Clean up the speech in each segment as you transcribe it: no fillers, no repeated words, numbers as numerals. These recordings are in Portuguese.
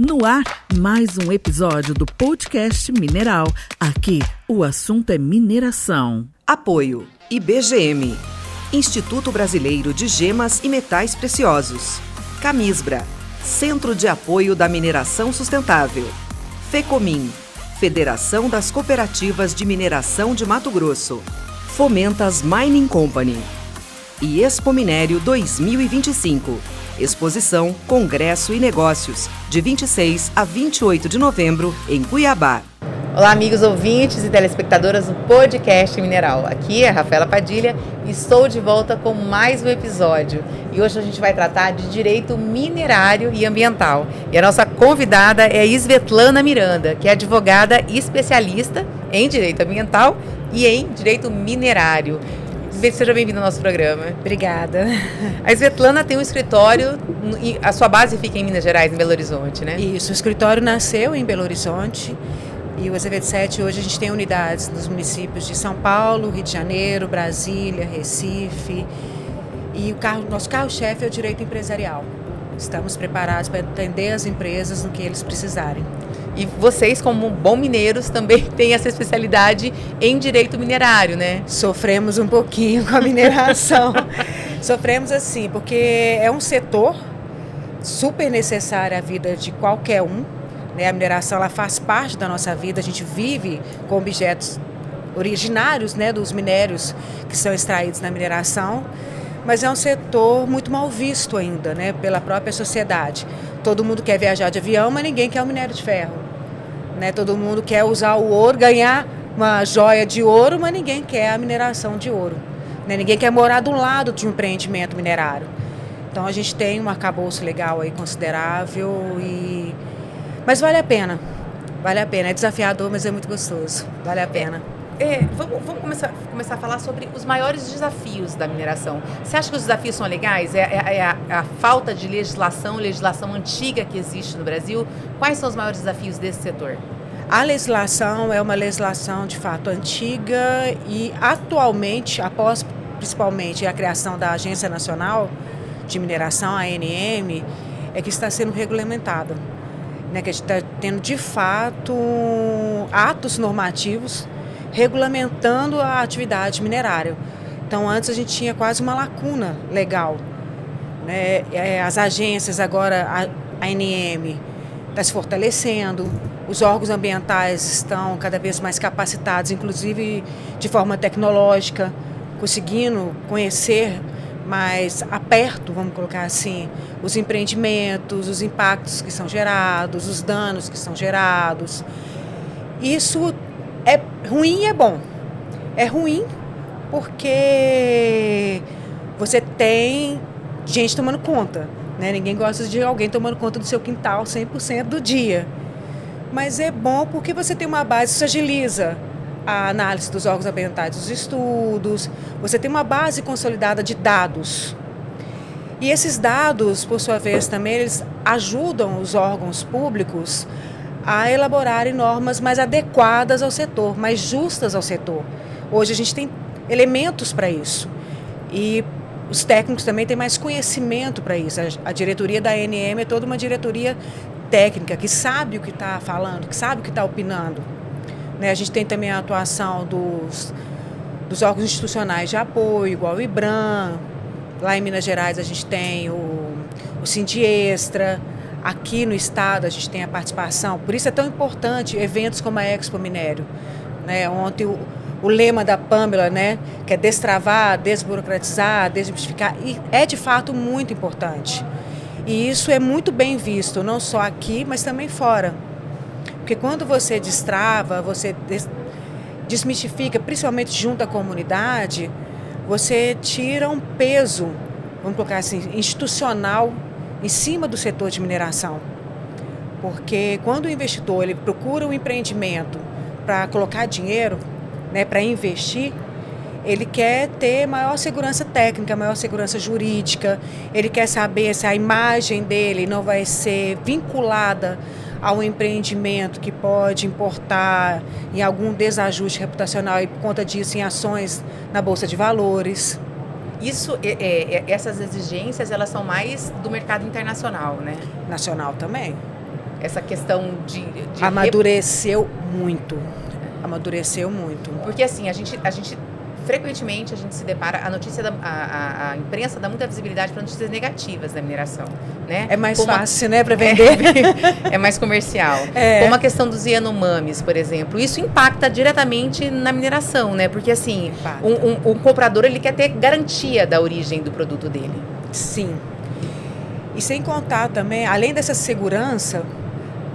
No ar, mais um episódio do podcast Mineral. Aqui, o assunto é mineração. Apoio IBGM, Instituto Brasileiro de Gemas e Metais Preciosos. Camisbra, Centro de Apoio da Mineração Sustentável. FECOMIN, Federação das Cooperativas de Mineração de Mato Grosso. Fomentas Mining Company. E Expo Minério 2025. Exposição, Congresso e Negócios, de 26 a 28 de novembro, em Cuiabá. Olá, amigos ouvintes e telespectadoras do podcast Mineral. Aqui é a Rafaela Padilha e estou de volta com mais um episódio. E hoje a gente vai tratar de direito minerário e ambiental. E a nossa convidada é Svetlana Miranda, que é advogada e especialista em direito ambiental e em direito minerário. Seja bem-vinda ao nosso programa. Obrigada. A Svetlana tem um escritório, e a sua base fica em Minas Gerais, em Belo Horizonte, né? Isso, o escritório nasceu em Belo Horizonte e o EZ27 hoje a gente tem unidades nos municípios de São Paulo, Rio de Janeiro, Brasília, Recife e nosso carro-chefe é o direito empresarial. Estamos preparados para atender as empresas no que eles precisarem. E vocês, como bons mineiros, também têm essa especialidade em direito minerário, né? Sofremos um pouquinho com a mineração. Sofremos assim, porque é um setor super necessário à vida de qualquer um, né? A mineração ela faz parte da nossa vida, a gente vive com objetos originários, né, dos minérios que são extraídos na mineração, mas é um setor muito mal visto ainda, né, pela própria sociedade. Todo mundo quer viajar de avião, mas ninguém quer o minério de ferro. Né? Todo mundo quer usar o ouro, ganhar uma joia de ouro, mas ninguém quer a mineração de ouro. Né? Ninguém quer morar do lado de um empreendimento minerário. Então a gente tem um arcabouço legal aí considerável, mas vale a pena. Vale a pena. É desafiador, mas é muito gostoso. Vale a pena. Vamos começar a falar sobre os maiores desafios da mineração. Você acha que os desafios são legais? A falta de legislação antiga que existe no Brasil? Quais são os maiores desafios desse setor? A legislação é uma legislação de fato antiga e atualmente, após principalmente a criação da Agência Nacional de Mineração, a ANM, é que está sendo regulamentada. Né? Que a gente está tendo de fato atos normativos regulamentando a atividade minerária. Então, antes a gente tinha quase uma lacuna legal. Né? As agências, agora a ANM está se fortalecendo, os órgãos ambientais estão cada vez mais capacitados, inclusive de forma tecnológica, conseguindo conhecer mais aperto, vamos colocar assim, os empreendimentos, os impactos que são gerados, os danos que são gerados. Isso é ruim e é bom. É ruim porque você tem gente tomando conta, né? Ninguém gosta de alguém tomando conta do seu quintal 100% do dia. Mas é bom porque você tem uma base, isso agiliza a análise dos órgãos ambientais, dos estudos, você tem uma base consolidada de dados. E esses dados, por sua vez, também eles ajudam os órgãos públicos a elaborarem normas mais adequadas ao setor, mais justas ao setor. Hoje a gente tem elementos para isso e os técnicos também têm mais conhecimento para isso. A diretoria da ANM é toda uma diretoria técnica que sabe o que está falando, que sabe o que está opinando. Né? A gente tem também a atuação dos órgãos institucionais de apoio, igual o IBRAM. Lá em Minas Gerais a gente tem o Sindiestra. Aqui no estado a gente tem a participação, por isso é tão importante eventos como a Expo Minério. Né? Ontem o lema da Pamela, né, que é destravar, desburocratizar, desmistificar, e é de fato muito importante. E isso é muito bem visto, não só aqui, mas também fora. Porque quando você destrava, você desmistifica, principalmente junto à comunidade, você tira um peso, vamos colocar assim, institucional, em cima do setor de mineração. Porque quando o investidor ele procura um empreendimento para colocar dinheiro, né, para investir, ele quer ter maior segurança técnica, maior segurança jurídica, ele quer saber se a imagem dele não vai ser vinculada a um empreendimento que pode importar em algum desajuste reputacional e, por conta disso, em ações na Bolsa de Valores. Essas exigências, elas são mais do mercado internacional, né? Nacional também. essa questão de Amadureceu muito. Amadureceu muito. Porque assim, a gente frequentemente a gente se depara, a imprensa dá muita visibilidade para notícias negativas da mineração, né? É mais fácil, né, para vender. É mais comercial. Como a questão dos Yanomamis, por exemplo, isso impacta diretamente na mineração, né? Porque assim, um comprador, ele quer ter garantia da origem do produto dele. Sim. E sem contar também, além dessa segurança,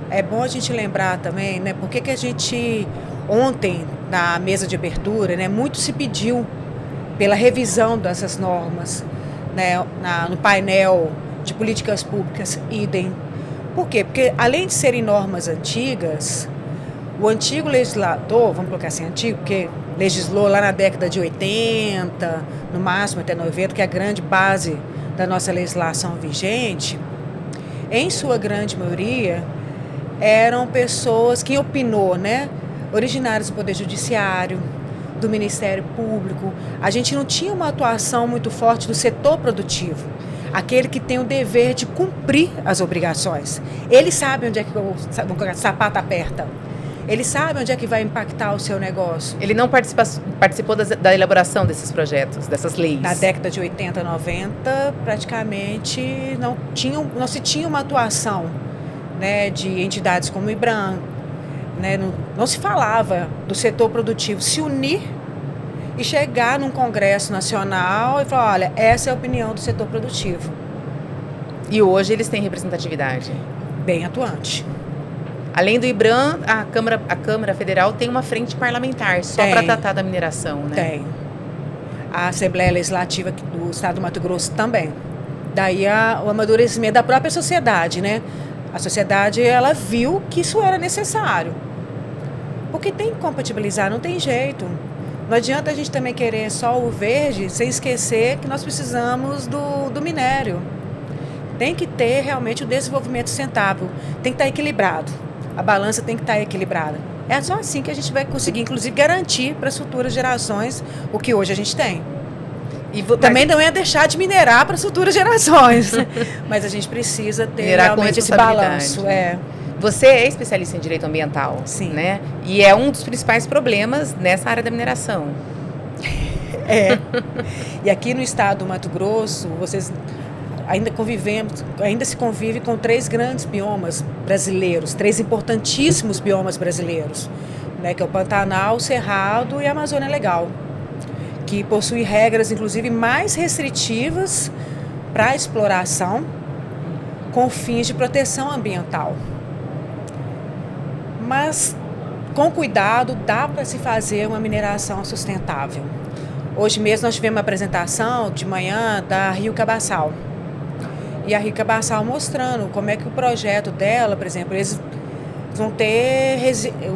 é bom a gente lembrar também, né? Por que a gente, ontem, na mesa de abertura, né, muito se pediu pela revisão dessas normas, né, no painel de políticas públicas, idem. Por quê? Porque, além de serem normas antigas, o antigo legislador, vamos colocar assim, antigo, porque legislou lá na década de 80, no máximo até 90, que é a grande base da nossa legislação vigente, em sua grande maioria, eram pessoas, quem opinou, né, originários do Poder Judiciário, do Ministério Público. A gente não tinha uma atuação muito forte do setor produtivo, aquele que tem o dever de cumprir as obrigações. Eles sabem onde é que o sapato aperta. Eles sabem onde é que vai impactar o seu negócio. Ele não participou da elaboração desses projetos, dessas leis? Na década de 80, 90, praticamente não se tinha uma atuação, né, de entidades como o IBRAM, né, não se falava do setor produtivo se unir e chegar num congresso nacional e falar, olha, essa é a opinião do setor produtivo. E hoje eles têm representatividade? Bem atuante. Além do IBRAM, a Câmara Federal tem uma frente parlamentar só para tratar da mineração, né? Tem. A Assembleia Legislativa do Estado do Mato Grosso também. Daí o amadurecimento da própria sociedade, né? A sociedade, ela viu que isso era necessário. Porque tem que compatibilizar, não tem jeito. Não adianta a gente também querer só o verde sem esquecer que nós precisamos do minério. Tem que ter realmente o desenvolvimento sustentável. Tem que estar equilibrado. A balança tem que estar equilibrada. É só assim que a gente vai conseguir, inclusive, garantir para as futuras gerações o que hoje a gente tem. Também não é deixar de minerar para as futuras gerações, mas a gente precisa ter minerar realmente esse balanço. Você é especialista em direito ambiental, sim, né? E é um dos principais problemas nessa área da mineração. E aqui no estado do Mato Grosso, vocês ainda se convive com 3 grandes biomas brasileiros, 3 importantíssimos biomas brasileiros, né? Que é o Pantanal, o Cerrado e a Amazônia Legal, que possui regras, inclusive, mais restritivas para a exploração com fins de proteção ambiental. Mas, com cuidado, dá para se fazer uma mineração sustentável. Hoje mesmo nós tivemos uma apresentação de manhã da Rio Cabaçal. E a Rio Cabaçal mostrando como é que o projeto dela, por exemplo, eles vão ter,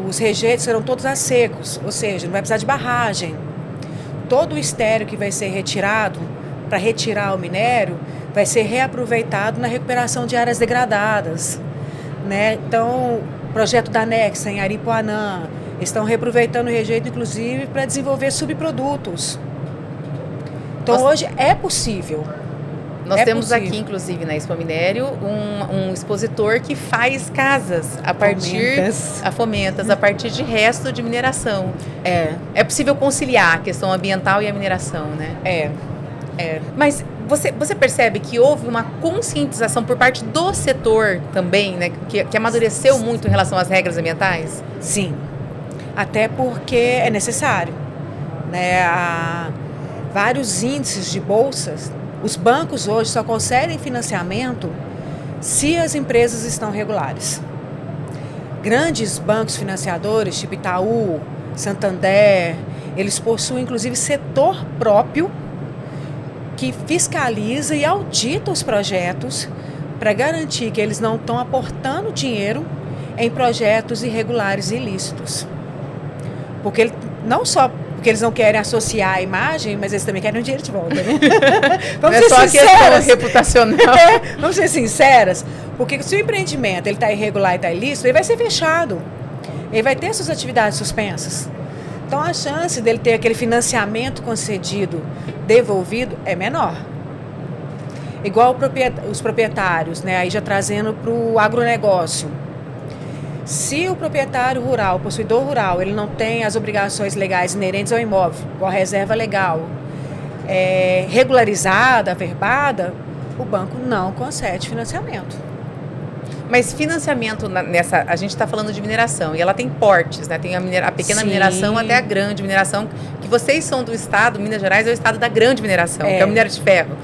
os rejeitos serão todos a secos, ou seja, não vai precisar de barragem. Todo o estéreo que vai ser retirado para retirar o minério vai ser reaproveitado na recuperação de áreas degradadas, né? Então, o projeto da Nexa em Aripuanã, estão reaproveitando o rejeito, inclusive, para desenvolver subprodutos. Então, hoje é possível. Nós temos aqui, inclusive, na Expo Minério, um expositor que faz casas a partir de resto de mineração. É possível conciliar a questão ambiental e a mineração, né? Mas você percebe que houve uma conscientização por parte do setor também, né? Que amadureceu muito em relação às regras ambientais? Sim. Até porque é necessário, né? Há vários índices de bolsas. Os bancos hoje só concedem financiamento se as empresas estão regulares. Grandes bancos financiadores, tipo Itaú, Santander, eles possuem inclusive setor próprio que fiscaliza e audita os projetos para garantir que eles não estão aportando dinheiro em projetos irregulares e ilícitos. Porque não só porque eles não querem associar a imagem, mas eles também querem o dinheiro de volta, né? Vamos ser sinceras. Reputacional. Vamos ser sinceras, porque se o empreendimento está irregular e está ilícito, ele vai ser fechado. Ele vai ter suas atividades suspensas. Então, a chance dele ter aquele financiamento concedido, devolvido, é menor. Igual os proprietários, né? Aí já trazendo para o agronegócio. Se o proprietário rural, o possuidor rural, ele não tem as obrigações legais inerentes ao imóvel, com a reserva legal regularizada, averbada, o banco não concede financiamento. Mas financiamento nessa, a gente está falando de mineração e ela tem portes, né? Tem a pequena mineração até a grande mineração, que vocês são do estado, Minas Gerais é o estado da grande mineração, que é o minério de ferro.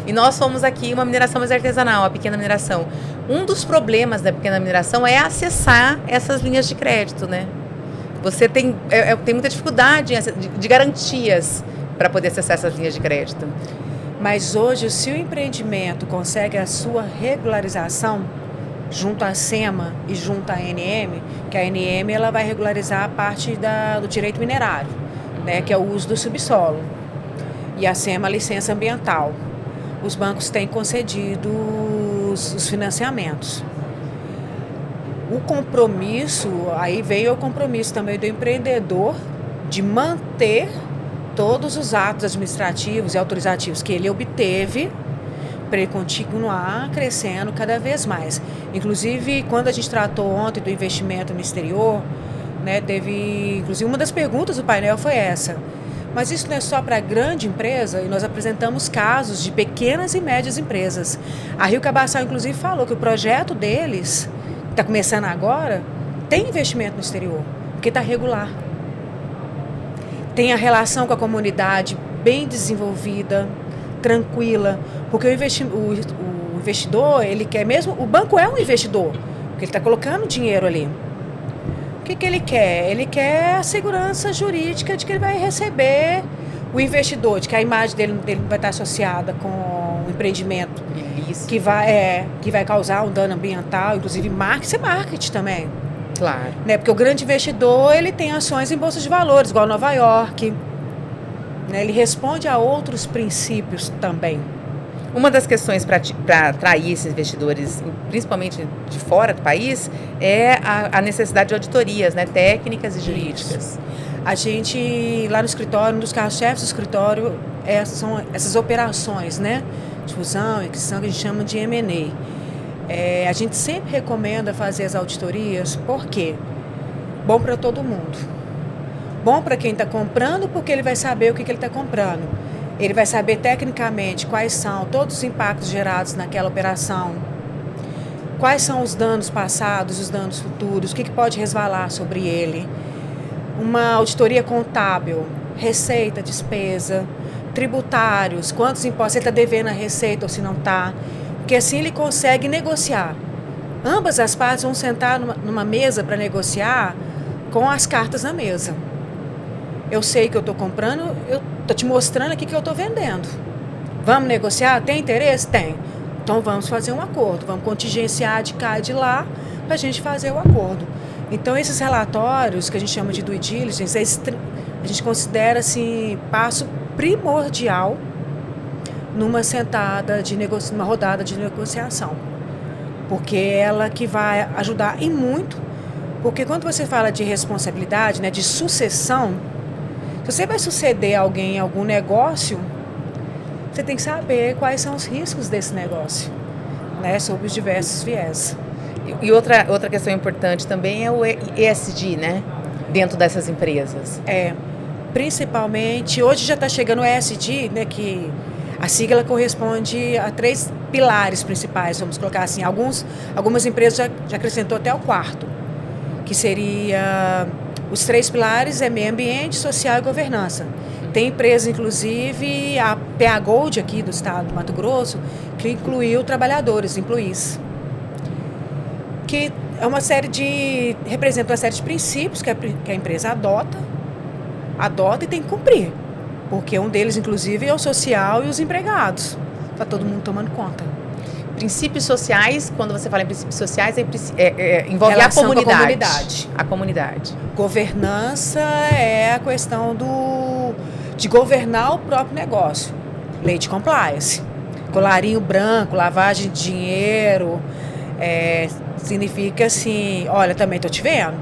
E nós somos aqui uma mineração mais artesanal, a pequena mineração. Um dos problemas da pequena mineração é acessar essas linhas de crédito, né? Você tem muita dificuldade de garantias para poder acessar essas linhas de crédito. Mas hoje, se o empreendimento consegue a sua regularização junto à SEMA e junto à ANM, que a ANM ela vai regularizar a parte do direito minerário, né, que é o uso do subsolo, e a SEMA a licença ambiental. Os bancos têm concedido os financiamentos. O compromisso, aí veio o compromisso também do empreendedor de manter todos os atos administrativos e autorizativos que ele obteve para ele continuar crescendo cada vez mais. Inclusive, quando a gente tratou ontem do investimento no exterior, né, teve, inclusive, uma das perguntas do painel foi essa. Mas isso não é só para grande empresa, e nós apresentamos casos de pequenas e médias empresas. A Rio Cabaçal, inclusive, falou que o projeto deles, que está começando agora, tem investimento no exterior, porque está regular. Tem a relação com a comunidade bem desenvolvida, tranquila, porque o investidor, ele quer mesmo, o banco é um investidor, porque ele está colocando dinheiro ali. O que ele quer? Ele quer a segurança jurídica de que ele vai receber o investidor, de que a imagem dele não vai estar associada com o empreendimento que vai causar um dano ambiental, inclusive marketing também. Claro. Né? Porque o grande investidor, ele tem ações em bolsa de valores, igual Nova York. Né? Ele responde a outros princípios também. Uma das questões para atrair esses investidores, principalmente de fora do país, é a necessidade de auditorias, né, técnicas e jurídicas. Isso. A gente, lá no escritório, um dos carros-chefes do escritório são essas operações, né, de fusão e aquisição, que a gente chama de M&A. A gente sempre recomenda fazer as auditorias, por quê? Bom para todo mundo. Bom para quem está comprando, porque ele vai saber o que ele está comprando. Ele vai saber tecnicamente quais são todos os impactos gerados naquela operação, quais são os danos passados, os danos futuros, o que pode resvalar sobre ele. Uma auditoria contábil, receita, despesa, tributários, quantos impostos ele está devendo a receita ou se não está, porque assim ele consegue negociar. Ambas as partes vão sentar numa mesa para negociar com as cartas na mesa. Eu sei que eu estou comprando, eu estou te mostrando aqui que eu estou vendendo. Vamos negociar? Tem interesse? Tem. Então vamos fazer um acordo, vamos contingenciar de cá e de lá para a gente fazer o acordo. Então esses relatórios que a gente chama de due diligence, a gente considera assim, passo primordial numa numa rodada de negociação. Porque é ela que vai ajudar e muito, porque quando você fala de responsabilidade, né, de sucessão, se você vai suceder alguém em algum negócio, você tem que saber quais são os riscos desse negócio, né, sob os diversos viés. E outra questão importante também é o ESG, né, dentro dessas empresas. Principalmente, hoje já está chegando o ESG, né, que a sigla corresponde a 3 pilares principais, vamos colocar assim. Algumas empresas já acrescentou até o 4º, que seria... Os 3 pilares é meio ambiente, social e governança. Tem empresa, inclusive, a PA Gold aqui do estado do Mato Grosso, que incluiu trabalhadores, employees. Que é representa uma série de princípios que a empresa adota e tem que cumprir. Porque um deles, inclusive, é o social e os empregados. Está todo mundo tomando conta. Princípios sociais, quando você fala em princípios sociais, envolve relação a comunidade. A comunidade. Governança é a questão de governar o próprio negócio. Lei de compliance. Colarinho branco, lavagem de dinheiro, significa assim, olha, também estou te vendo.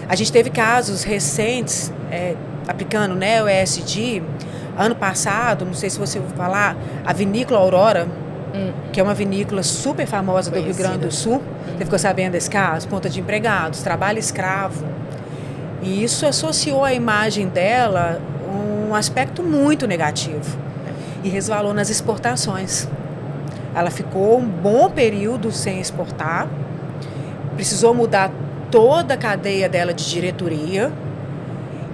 A gente teve casos recentes, aplicando, né, o ESG. Ano passado, não sei se você ouviu falar, a Vinícola Aurora, que é uma vinícola super famosa do Rio Grande do Sul. Você ficou sabendo desse caso? Conta de empregados, trabalho escravo. E isso associou à imagem dela um aspecto muito negativo. E resvalou nas exportações. Ela ficou um bom período sem exportar. Precisou mudar toda a cadeia dela de diretoria.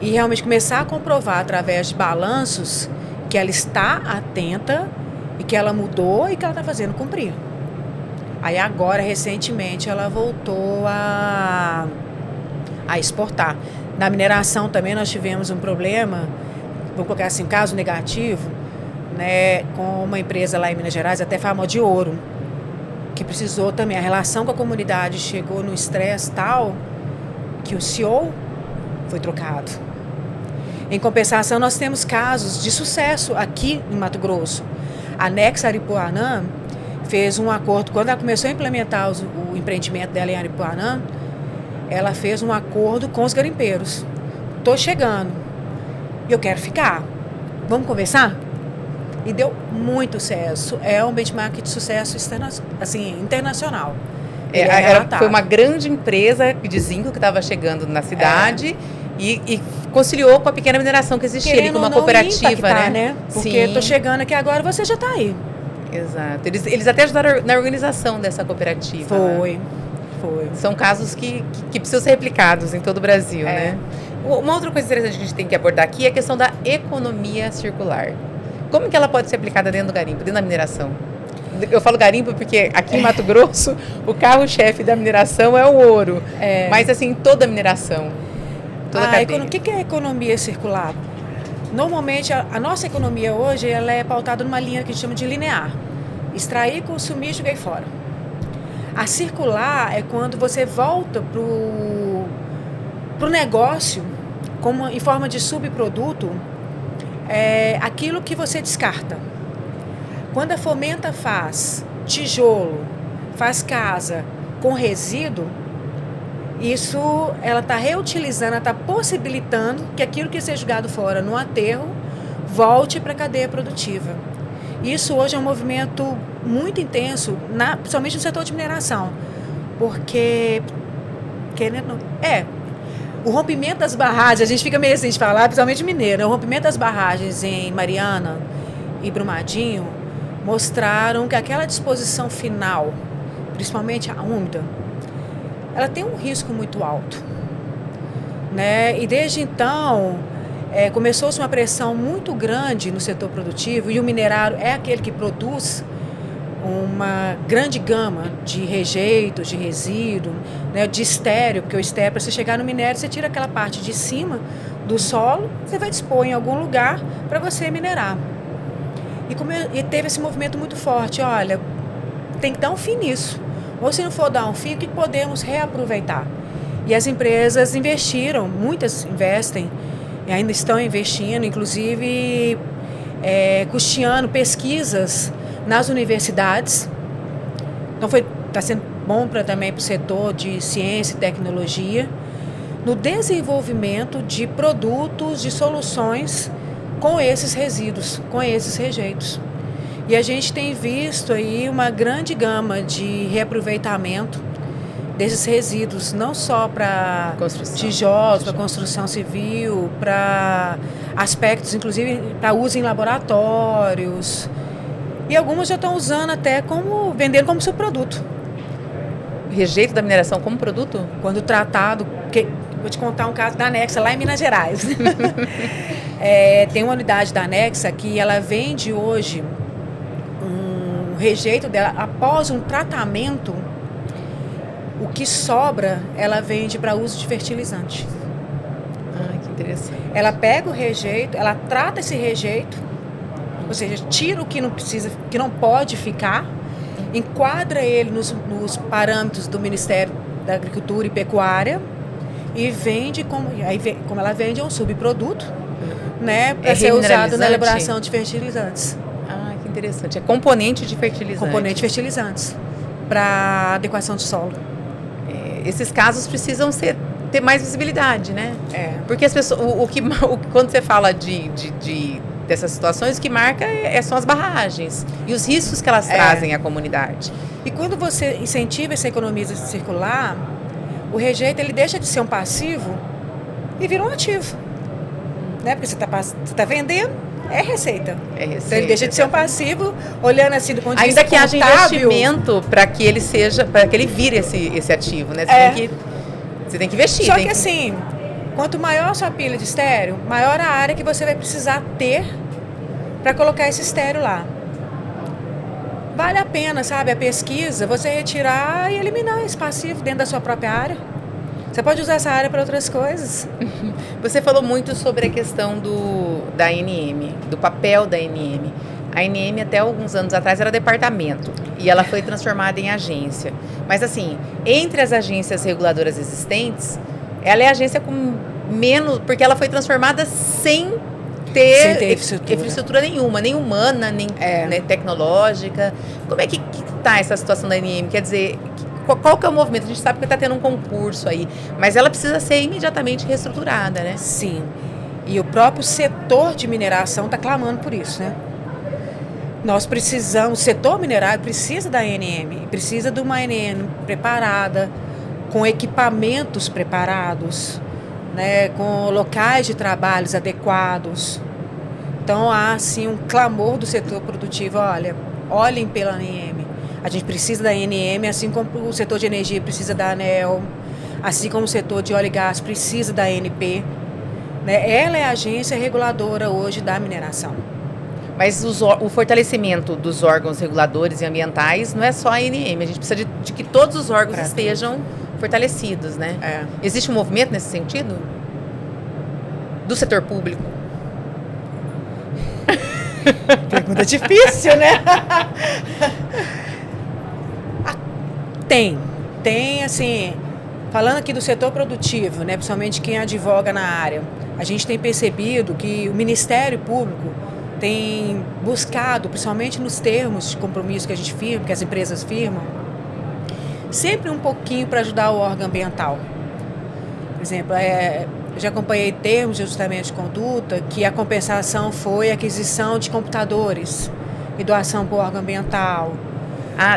E realmente começar a comprovar através de balanços que ela está atenta e que ela mudou e que ela está fazendo cumprir. Aí agora, recentemente, ela voltou a exportar. Na mineração também nós tivemos um problema, vou colocar assim, caso negativo, né, com uma empresa lá em Minas Gerais, até famosa de ouro, que precisou também, a relação com a comunidade chegou no estresse tal, que o CEO foi trocado. Em compensação, nós temos casos de sucesso aqui em Mato Grosso. A Nexa Aripuanã fez um acordo, quando ela começou a implementar o empreendimento dela em Aripuanã, ela fez um acordo com os garimpeiros. Estou chegando, eu quero ficar, vamos conversar? E deu muito sucesso, é um benchmark de sucesso internacional. Foi uma grande empresa de zinco que estava chegando na cidade e conciliou com a pequena mineração que existia ali, com uma cooperativa, impactar, né? Porque estou chegando aqui agora, você já está aí. Exato. Eles até ajudaram na organização dessa cooperativa. Foi. São casos que precisam ser replicados em todo o Brasil, né? Uma outra coisa interessante que a gente tem que abordar aqui é a questão da economia circular. Como que ela pode ser aplicada dentro do garimpo, dentro da mineração? Eu falo garimpo porque aqui em Mato Grosso o carro-chefe da mineração é o ouro. Mas assim, toda a mineração, toda a cadeia. O que é economia circular? Normalmente a nossa economia hoje ela é pautada numa linha que a gente chama de linear. Extrair, consumir e jogar fora. A circular é quando você volta pro negócio em forma de subproduto aquilo que você descarta. Quando a Fomenta faz tijolo, faz casa com resíduo, isso ela está reutilizando, ela está possibilitando que aquilo que seja jogado fora no aterro volte para a cadeia produtiva. Isso hoje é um movimento muito intenso, principalmente no setor de mineração, porque o rompimento das barragens, a gente fica meio assim de falar, principalmente mineiro, o rompimento das barragens em Mariana e Brumadinho mostraram que aquela disposição final, principalmente a úmida, ela tem um risco muito alto, né? E desde então começou-se uma pressão muito grande no setor produtivo, e o minerário é aquele que produz uma grande gama de rejeitos, de resíduo, né, de estéreo, porque o estéreo, para você chegar no minério, você tira aquela parte de cima do solo, você vai dispor em algum lugar para você minerar. E teve esse movimento muito forte, olha, tem que dar um fim nisso. Ou se não for dar um fim, o que podemos reaproveitar? E as empresas investiram, muitas investem, e ainda estão investindo, inclusive custeando pesquisas nas universidades. Então está sendo bom também para o setor de ciência e tecnologia, no desenvolvimento de produtos, de soluções com esses resíduos, com esses rejeitos. E a gente tem visto aí uma grande gama de reaproveitamento desses resíduos, não só para tijolos, para construção civil, para aspectos, inclusive, para uso em laboratórios. E algumas já estão usando até vendendo como subproduto. Rejeito da mineração como produto? Quando tratado, vou te contar um caso da Nexa, lá em Minas Gerais. Tem uma unidade da Nexa que ela vende hoje um rejeito dela, após um tratamento, o que sobra, ela vende para uso de fertilizante. Que interessante. Ela pega o rejeito, ela trata esse rejeito, ou seja, tira o que não precisa, que não pode ficar, enquadra ele nos parâmetros do Ministério da Agricultura e Pecuária e vende como ela vende, é um subproduto, né, para ser usado na elaboração de fertilizantes. Que interessante. É componente de fertilizantes. Componente de fertilizantes para adequação de solo. Esses casos precisam ter mais visibilidade, né? Porque as pessoas, quando você fala de dessas situações, o que marca são as barragens e os riscos que elas trazem à comunidade. E quando você incentiva essa economia circular, o rejeito ele deixa de ser um passivo e vira um ativo. Né? Porque você está vendendo, é receita. Então ele deixa de ser um passivo, olhando assim do ponto de vista ainda que haja contábil, investimento para que ele vire esse ativo, né? Você tem que investir. Só que assim, quanto maior a sua pilha de estéreo, maior a área que você vai precisar ter para colocar esse estéreo lá. Vale a pena, sabe, a pesquisa, você retirar e eliminar esse passivo dentro da sua própria área. Você pode usar essa área para outras coisas. Você falou muito sobre a questão da ANM, do papel da ANM. A ANM, até alguns anos atrás, era departamento e ela foi transformada em agência. Mas, assim, entre as agências reguladoras existentes, ela é a agência com menos... Porque ela foi transformada sem ter infraestrutura nenhuma, nem humana, nem né, tecnológica. Como é que está essa situação da ANM? Quer dizer... Qual que é o movimento? A gente sabe que está tendo um concurso aí, mas ela precisa ser imediatamente reestruturada, né? Sim. E o próprio setor de mineração está clamando por isso, né? Nós precisamos, o setor minerário precisa da ANM, precisa de uma ANM preparada, com equipamentos preparados, né, com locais de trabalhos adequados. Então há, sim, um clamor do setor produtivo, olhem pela ANM. A gente precisa da ANM, assim como o setor de energia precisa da ANEEL, assim como o setor de óleo e gás precisa da ANP. Né? Ela é a agência reguladora hoje da mineração. Mas o fortalecimento dos órgãos reguladores e ambientais não é só a ANM, a gente precisa de que todos os órgãos estejam fortalecidos, né? Existe um movimento nesse sentido? Do setor público? Pergunta difícil, né? Tem, assim, falando aqui do setor produtivo, né, principalmente quem advoga na área, a gente tem percebido que o Ministério Público tem buscado, principalmente nos termos de compromisso que a gente firma, que as empresas firmam, sempre um pouquinho para ajudar o órgão ambiental. Por exemplo, eu já acompanhei termos de ajustamento de conduta que a compensação foi aquisição de computadores e doação para o órgão ambiental.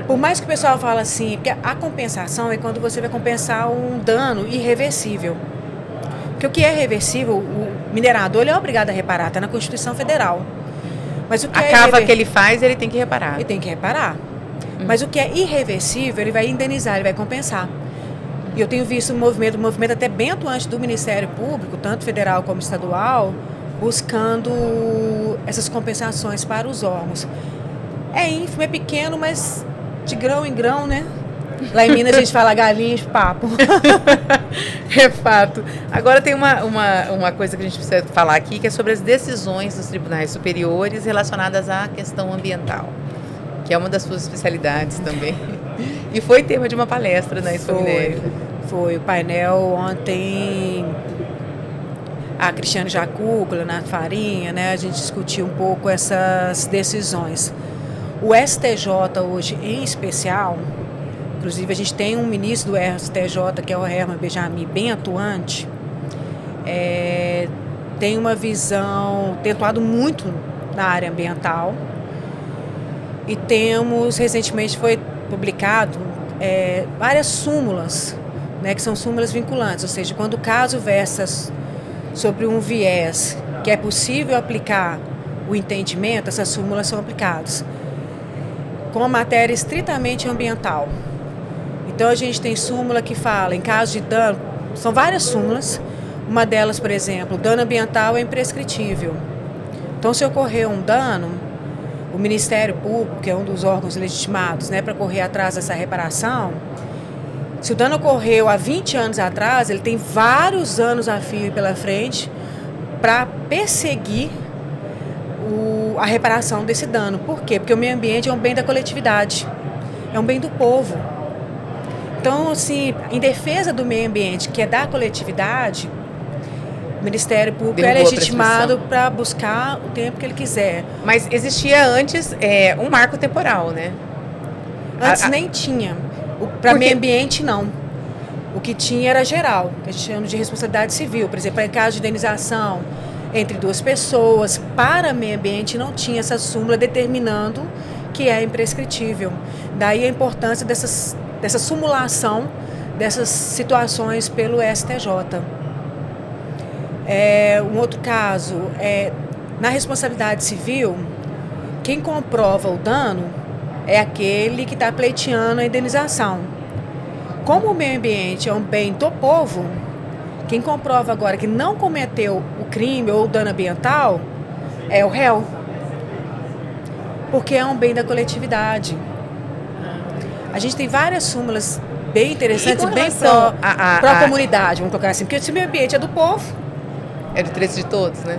Por mais que o pessoal fala assim, porque a compensação é quando você vai compensar um dano irreversível. Porque o que é reversível, o minerador ele é obrigado a reparar, está na Constituição Federal. Mas o que que ele faz, ele tem que reparar. Ele tem que reparar. Mas o que é irreversível, ele vai indenizar, ele vai compensar. E eu tenho visto um movimento até bem atuante do Ministério Público, tanto federal como estadual, buscando essas compensações para os órgãos. É ínfimo, é pequeno, mas de grão em grão, né? Lá em Minas a gente fala galinha de papo. É fato. Agora tem uma coisa que a gente precisa falar aqui, que é sobre as decisões dos tribunais superiores relacionadas à questão ambiental, que é uma das suas especialidades também. E foi tema de uma palestra na Expo Minério. Foi o painel ontem, a Cristiane Jacu, Leonardo Farinha, né? A gente discutiu um pouco essas decisões. O STJ hoje, em especial, inclusive a gente tem um ministro do STJ, que é o Herman Benjamin, bem atuante, tem uma visão, tem atuado muito na área ambiental, e recentemente foi publicado várias súmulas, né, que são súmulas vinculantes, ou seja, quando o caso versa sobre um viés que é possível aplicar o entendimento, essas súmulas são aplicadas com a matéria estritamente ambiental. Então a gente tem súmula que fala, em caso de dano, são várias súmulas, uma delas, por exemplo, o dano ambiental é imprescritível. Então se ocorrer um dano, o Ministério Público, que é um dos órgãos legitimados, né, para correr atrás dessa reparação, se o dano ocorreu há 20 anos atrás, ele tem vários anos a fio pela frente para perseguir a reparação desse dano. Por quê? Porque o meio ambiente é um bem da coletividade, é um bem do povo. Então, assim, em defesa do meio ambiente, que é da coletividade, o Ministério Público é legitimado para buscar o tempo que ele quiser. Mas existia antes um marco temporal, né? Antes nem tinha. Para meio ambiente, não. O que tinha era geral, que a gente chama de responsabilidade civil. Por exemplo, em caso de indenização, entre duas pessoas, para meio ambiente, não tinha essa súmula determinando que é imprescritível. Daí a importância dessa simulação dessas situações pelo STJ. Um outro caso, na responsabilidade civil, quem comprova o dano é aquele que está pleiteando a indenização. Como o meio ambiente é um bem do povo, quem comprova agora que não cometeu o crime ou o dano ambiental é o réu, porque é um bem da coletividade. A gente tem várias súmulas bem interessantes, bem para a comunidade, vamos colocar assim, porque esse meio ambiente é do povo. É do interesse de todos, né?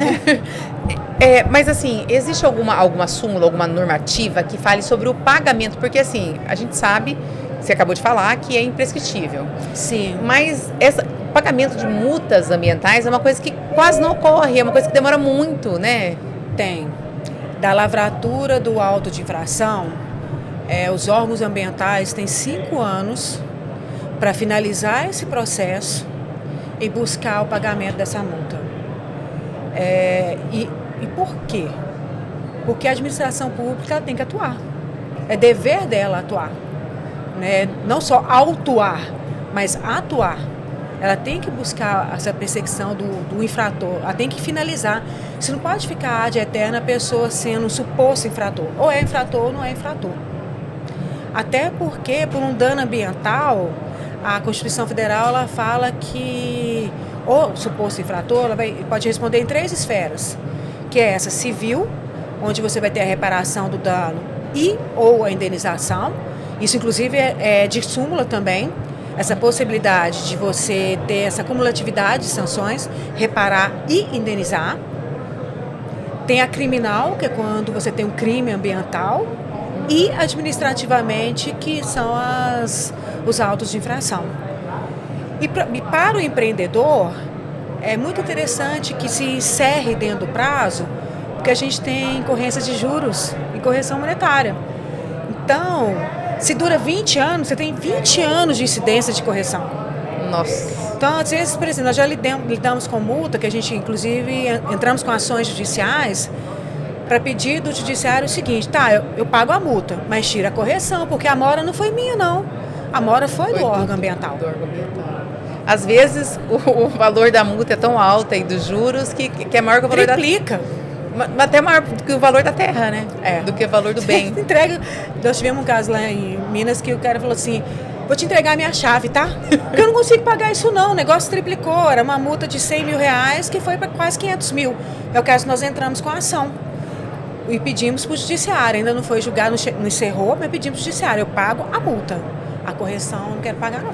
Mas assim, existe alguma súmula, alguma normativa que fale sobre o pagamento? Porque assim, a gente sabe, você acabou de falar, que é imprescritível. Sim. Mas o pagamento de multas ambientais é uma coisa que quase não ocorre, é uma coisa que demora muito, né? Tem. Da lavratura do auto de infração, os órgãos ambientais têm 5 anos para finalizar esse processo e buscar o pagamento dessa multa. E por quê? Porque a administração pública tem que atuar. É dever dela atuar. Né? Não só autuar, mas atuar. Ela tem que buscar essa perseguição do infrator. Ela tem que finalizar. Você não pode ficar ad eterna a pessoa sendo um suposto infrator. Ou é infrator ou não é infrator. Até porque, por um dano ambiental, a Constituição Federal ela fala que o suposto infrator pode responder em 3 esferas, que é essa civil, onde você vai ter a reparação do dano e ou a indenização. Isso, inclusive, é de súmula também, essa possibilidade de você ter essa cumulatividade de sanções, reparar e indenizar. Tem a criminal, que é quando você tem um crime ambiental, e administrativamente, que são os autos de infração. E para o empreendedor, é muito interessante que se encerre dentro do prazo, porque a gente tem incorrência de juros e correção monetária. Então, se dura 20 anos, você tem 20 anos de incidência de correção. Nossa. Então, às vezes, por exemplo, nós já lidamos com multa, que a gente, inclusive, entramos com ações judiciais para pedir do judiciário o seguinte: eu pago a multa, mas tira a correção, porque a mora não foi minha, não. A mora foi do órgão ambiental. Às vezes, o valor da multa é tão alto e dos juros que é maior que o valor Triplica. Até maior do que o valor da terra, né? Do que o valor do bem. Entrega. Nós tivemos um caso lá em Minas que o cara falou assim: vou te entregar a minha chave, tá? Porque eu não consigo pagar isso não, o negócio triplicou, era uma multa de 100 mil reais que foi para quase 500 mil. É o caso que nós entramos com a ação e pedimos para o judiciário, ainda não foi julgado, não encerrou, mas pedimos para o judiciário: eu pago a multa. A correção eu não quero pagar, não.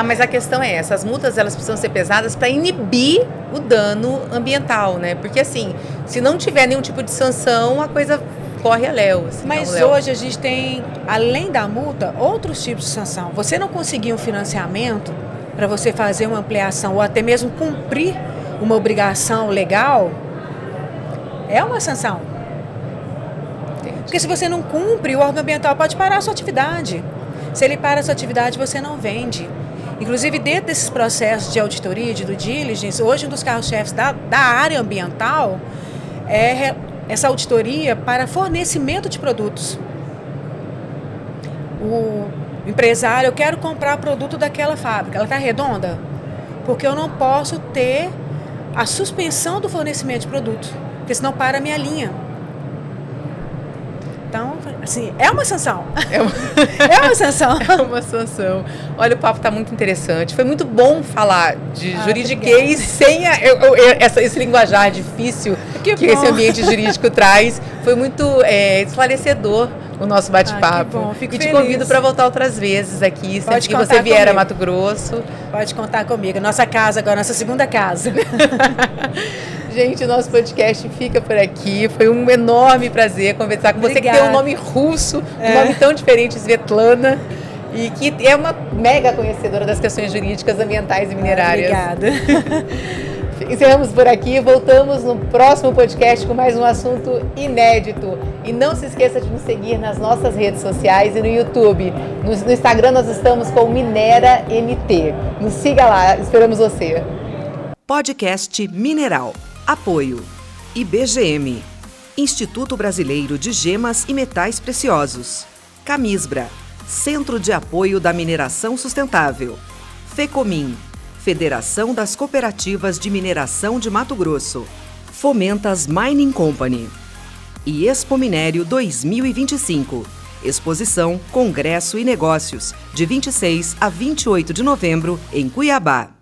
Mas a questão é essa: as multas elas precisam ser pesadas para inibir o dano ambiental, né? Porque assim, se não tiver nenhum tipo de sanção, a coisa corre a léu. Assim, mas hoje a gente tem, além da multa, outros tipos de sanção. Você não conseguir um financiamento para você fazer uma ampliação ou até mesmo cumprir uma obrigação legal, é uma sanção. Entendi. Porque se você não cumpre, o órgão ambiental pode parar a sua atividade. Se ele para a sua atividade, você não vende. Inclusive, dentro desses processos de auditoria, de due diligence, hoje um dos carros-chefes da área ambiental é essa auditoria para fornecimento de produtos. O empresário: eu quero comprar produto daquela fábrica, ela está redonda? Porque eu não posso ter a suspensão do fornecimento de produto, porque senão para a minha linha. Então, assim, é uma sanção. É uma sanção. É uma sanção. Olha, o papo está muito interessante. Foi muito bom falar de juridiquês sem esse linguajar difícil que esse ambiente jurídico traz. Foi muito esclarecedor o nosso bate-papo. Que bom, fico feliz. Te convido para voltar outras vezes aqui, sempre que você vier a Mato Grosso. Pode contar comigo. Nossa casa agora, nossa segunda casa. Gente, o nosso podcast fica por aqui. Foi um enorme prazer conversar com você, que tem um nome russo, um nome tão diferente, Svetlana, e que é uma mega conhecedora das questões jurídicas, ambientais e minerárias. Obrigada. Encerramos por aqui, voltamos no próximo podcast com mais um assunto inédito. E não se esqueça de nos seguir nas nossas redes sociais e no YouTube. No Instagram nós estamos com MineraMT. Nos siga lá, esperamos você. Podcast Mineral. Apoio: IBGM, Instituto Brasileiro de Gemas e Metais Preciosos. Camisbra, Centro de Apoio da Mineração Sustentável. Fecomin, Federação das Cooperativas de Mineração de Mato Grosso. Fomentas Mining Company. E Expo Minério 2025. Exposição, Congresso e Negócios, de 26 a 28 de novembro, em Cuiabá.